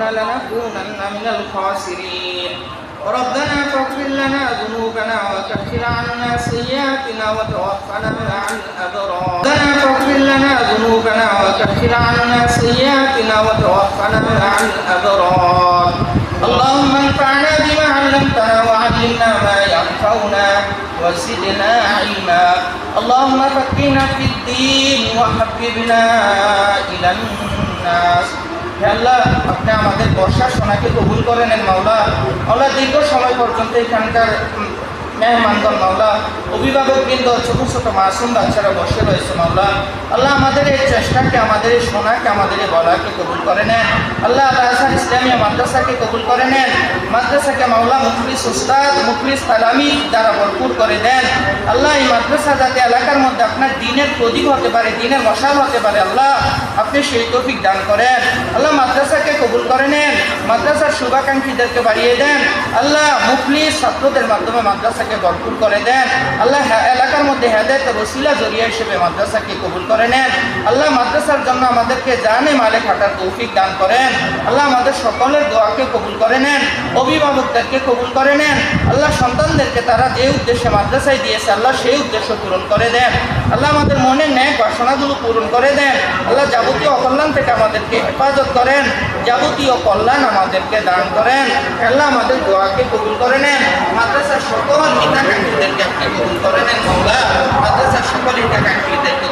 أشركنا لنكونن من الخاسرين ربنا فاغفر لنا ذنوبنا وكفر عنا سيئاتنا وتوفنا مع الأبرار ربنا فاغفر لنا ذنوبنا وكفر عنا سيئاتنا وتوفنا مع الأبرار اللهم انفعنا بما علمتنا وعلمنا ما ينفعنا وزدنا علما اللهم فقهنا في الدين وحببنا إلى الناس আল্লাহ আপনি আমাদের বর্ষা সোনাকে কবুল করে নেন মাওলা। আল্লাহ দীর্ঘ সময় পর্যন্ত এখানকার মেহমানগণ মাওলা, অভিভাবকবৃন্দ, ছোট ছোট মাসুম বাচ্চারা বসে রয়েছে মাওলা। আল্লাহ আমাদের এই চেষ্টাকে, আমাদের এই সোনাকে, আমাদের এই বলাকে কবুল করে নেন আল্লাহ। আল-আজহার ইসলামিয়া মাদ্রাসাকে কবুল করে নেন। মাদ্রাসাকে মাওলা মুখলিস উস্তাদ, মুখলিস তালামি দ্বারা ভরপুর করে দেন আল্লাহ। এই মাদ্রাসা যাতে এলাকার মধ্যে আপনার দিনের প্রদীপ হতে পারে, দিনের মশাল হতে পারে আল্লাহ, আপনি সেই তৌফিক দান করেন আল্লাহ। মাদ্রাসাকে কবুল করে নেন, মাদ্রাসার শুভাকাঙ্ক্ষীদেরকে বাড়িয়ে দেন আল্লাহ। মুখলিস ছাত্রদের মাধ্যমে মাদ্রাসাকে ভরপুর করে দেন আল্লাহ। এলাকার মধ্যে হেদায়েতের ওসিলা জরিয়া হিসেবে মাদ্রাসাকে কবুল করে নেন আল্লাহ। মাদ্রাসার জন্য আমাদেরকে জানে মালে খাটার তৌফিক দান করেন আল্লাহ। আমাদের সকলের দোয়াকে কবুল করে নেন, অভিভাবকদেরকে কবুল করে নেন আল্লাহ। সন্তানদেরকে তারা যে উদ্দেশ্যে মাদ্রাসায় দিয়েছে আল্লাহ, সেই উদ্দেশ্য পূরণ করে দেন আল্লাহ। আমাদের মনের ন্যায় বাসনাগুলো পূরণ করে দেন আল্লাহ। যাবতীয় অকল্যাণ থেকে আমাদেরকে হেফাজত করেন, যাবতীয় কল্যাণ আমাদেরকে দান করেন আল্লাহ। আমাদের দোয়াকে কবুল করে নেন। মাদ্রাসার সকল হিতাকাঙ্ক্ষীদেরকে আপনি কবুল করে নেন মাওলা। মাদ্রাসার সকল হিতাকাঙ্ক্ষীদেরকে